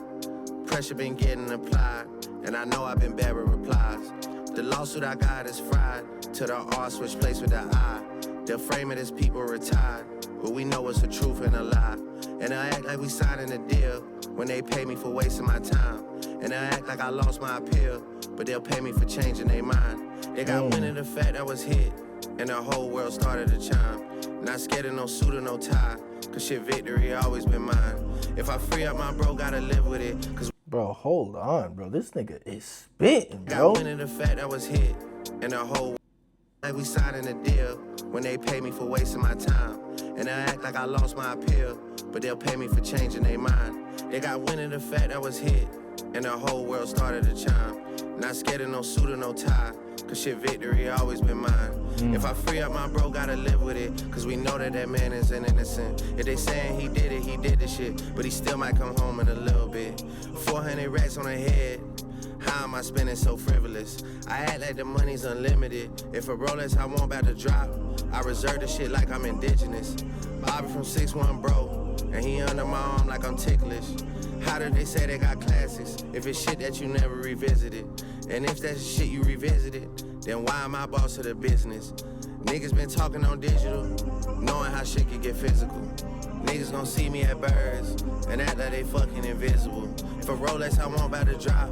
Pressure been getting applied, and I know I've been bad with replies. The lawsuit I got is fried, till the R switch place with the I. They'll frame it as people retired, but we know it's the truth and a lie. And they'll act like we signing a deal, when they pay me for wasting my time. And they'll act like I lost my appeal, but they'll pay me for changing their mind. They got wind of the fact I was hit, and the whole world started to chime. Not scared of no suit or no tie, cause shit, victory always been mine. If I free up my bro, gotta live with it, cause bro, hold on, bro. This nigga is spitting, bro. Got wind of the fact I was hit, and the whole Like we signing a deal when they pay me for wasting my time. And I act like I lost my appeal, but they'll pay me for changing their mind. They got wind of the fact I was hit, and the whole world started to chime. Not scared of no suit or no tie, cause shit, victory always been mine. If I free up my bro, gotta live with it, cause we know that that man is an innocent. If they saying he did it, he did the shit, but he still might come home in a little bit. 400 racks on a head. How am I spending so frivolous? I act like the money's unlimited. If a Rolex I want about to drop, I reserve the shit like I'm indigenous. Bobby from 6'1", bro, and he under my arm like I'm ticklish. How did they say they got classics if it's shit that you never revisited? And if that's shit you revisited, then why am I boss of the business? Niggas been talking on digital, knowing how shit can get physical. Niggas gon' see me at Birds and act like they fucking invisible. If a Rolex I want about to drop,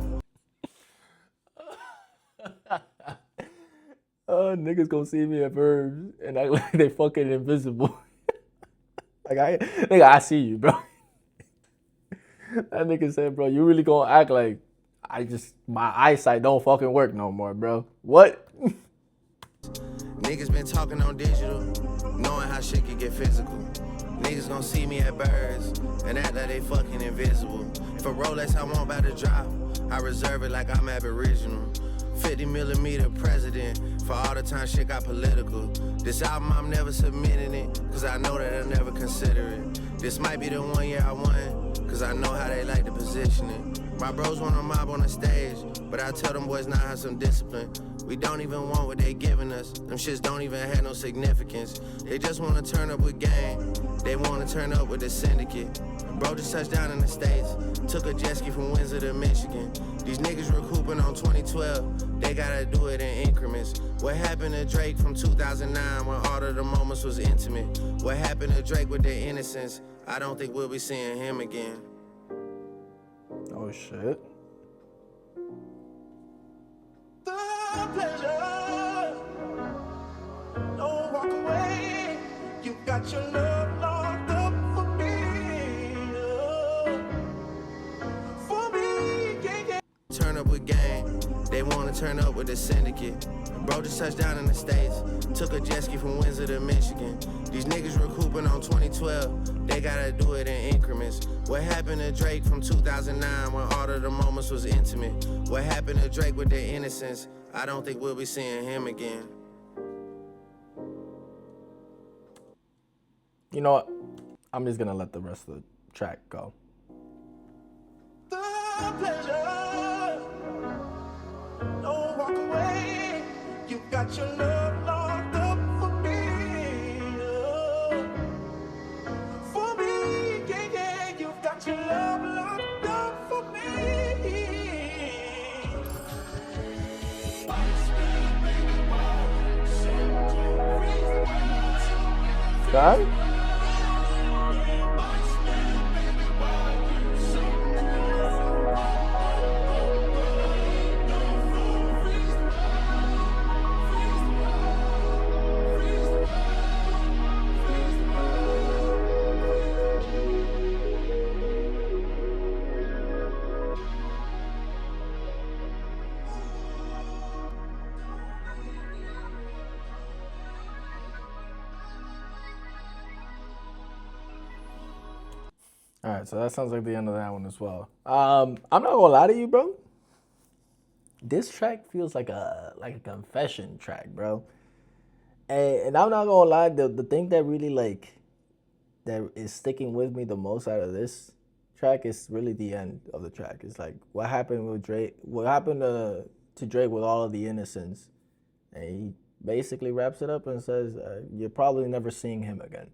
Niggas gonna see me at Verbs and act like they fucking invisible. Nigga, I see you, bro. That nigga said, bro, you really gonna act like my eyesight don't fucking work no more, bro. What? Niggas been talking on digital, knowing how shit can get physical. Niggas gon' see me at Birds and act like they fucking invisible. If a Rolex I want about to drop, I reserve it like I'm Aboriginal. 50mm president, for all the time shit got political. This album I'm never submitting it, cause I know that I'll never consider it. This might be the one year I won, cause I know how they like to position it. My bros want a mob on the stage, but I tell them boys not have some discipline. We don't even want what they giving us, them shits don't even have no significance. They just wanna turn up with gang, they wanna turn up with the syndicate. Bro just touched down in the States, took a jet ski from Windsor to Michigan. These niggas recouping on 2012, they gotta do it in increments. What happened to Drake from 2009 when all of the moments was intimate? What happened to Drake with their innocence? I don't think we'll be seeing him again. Oh shit. The pleasure, don't walk away. You got your love locked up for me, for me, yeah, yeah. Turn up with gang, they wanna turn up with the syndicate. Bro just touched down in the States, took a jet ski from Windsor to Michigan. These niggas recouping on 2012, they gotta do it in increments. What happened to Drake from 2009 when all of the moments was intimate? What happened to Drake with their innocence? I don't think we'll be seeing him again. You know what? I'm just gonna let the rest of the track go. The pleasure, don't walk away. You got your love locked up for me, for me, yeah, yeah. You've got your love locked up for me. God? All right, so that sounds like the end of that one as well. I'm not gonna lie to you, bro. This track feels like a confession track, bro. And I'm not gonna lie, the thing that really that is sticking with me the most out of this track is really the end of the track. It's like what happened with Drake, what happened to Drake with all of the innocence, and he basically wraps it up and says, "You're probably never seeing him again."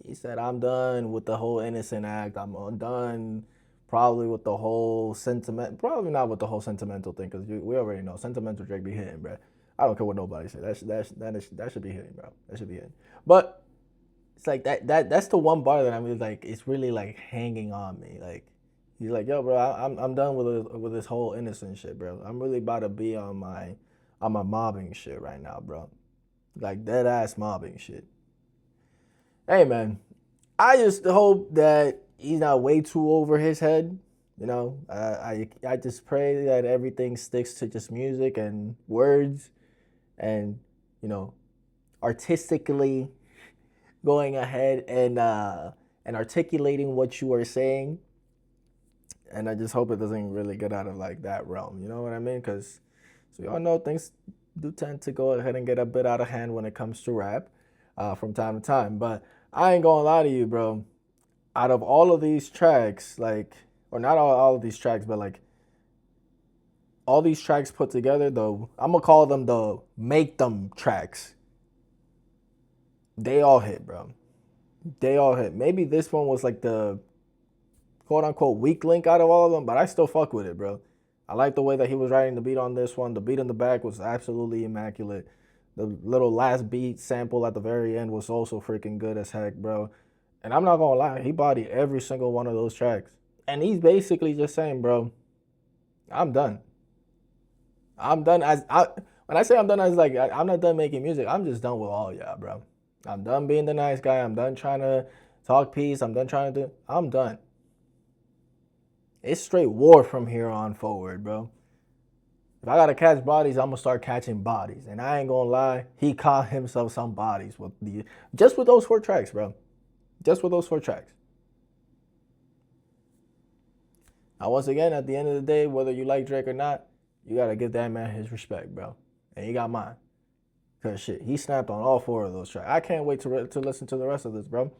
He said, I'm done with the whole innocent act. I'm done probably with the whole sentiment. Probably not with the whole sentimental thing, because we already know sentimental Drake be hitting, bro. I don't care what nobody says. That should be hitting, bro. That should be hitting. But it's like that's the one bar that I'm really like, it's really like hanging on me. Like he's like, yo, bro, I'm done with this whole innocent shit, bro. I'm really about to be on my mobbing shit right now, bro. Like dead ass mobbing shit. Hey, man, I just hope that he's not way too over his head. You know, I just pray that everything sticks to just music and words and, you know, artistically going ahead and articulating what you are saying. And I just hope it doesn't really get out of like that realm. You know what I mean? Because so y'all know things do tend to go ahead and get a bit out of hand when it comes to rap from time to time. But I ain't gonna lie to you, bro. Out of all of these tracks, like, or not all of these tracks, but like all these tracks put together, though, I'm gonna call them the make them tracks. They all hit, bro. They all hit. Maybe this one was like the quote unquote weak link out of all of them, but I still fuck with it, bro. I like the way that he was writing the beat on this one. The beat in the back was absolutely immaculate. The little last beat sample at the very end was also freaking good as heck, bro. And I'm not gonna lie, he bodied every single one of those tracks. And he's basically just saying, bro, I'm done. I'm done. When I say I'm done, as like I'm not done making music. I'm just done with all y'all, bro. I'm done being the nice guy. I'm done trying to talk peace. I'm done trying to do. I'm done. It's straight war from here on forward, bro. If I gotta catch bodies, I'm gonna start catching bodies. And I ain't gonna lie, he caught himself some bodies with the just with those 4 tracks, bro. Just with those 4 tracks. Now, once again, at the end of the day, whether you like Drake or not, you gotta give that man his respect, bro. And he got mine. Cause shit, he snapped on all 4 of those tracks. I can't wait to listen to the rest of this, bro.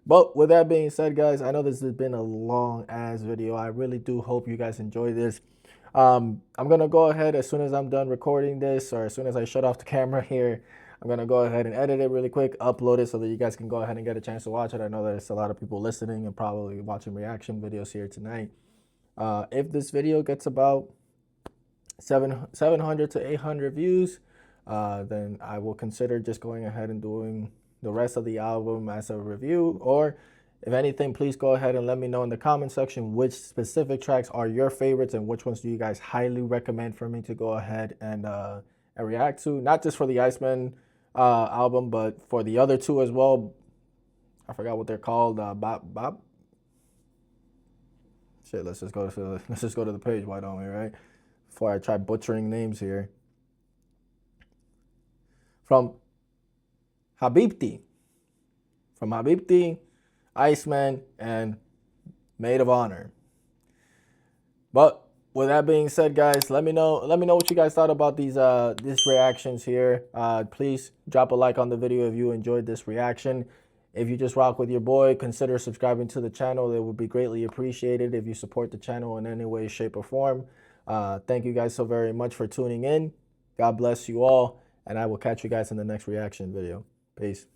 But with that being said, guys, I know this has been a long ass video. I really do hope you guys enjoy this. I'm gonna go ahead as soon as I'm done recording this, or as soon as I shut off the camera here. I'm gonna go ahead and edit it really quick, upload it so that you guys can go ahead and get a chance to watch it. I know there's a lot of people listening and probably watching reaction videos here tonight. If this video gets about 700 to 800 views, then I will consider just going ahead and doing the rest of the album as a review. Or if anything, please go ahead and let me know in the comment section which specific tracks are your favorites and which ones do you guys highly recommend for me to go ahead and react to. Not just for the ICEMAN album, but for the other 2 as well. I forgot what they're called. Bop. Shit, let's just go to the page. Why don't we, right? Before I try butchering names here. From Habibti, ICEMAN, and Maid of Honor. But with that being said, guys, let me know what you guys thought about these reactions here. Please drop a like on the video if you enjoyed this reaction. If you just rock with your boy, consider subscribing to the channel. It would be greatly appreciated if you support the channel in any way, shape, or form. Thank you guys so very much for tuning in. God bless you all, and I will catch you guys in the next reaction video. Peace.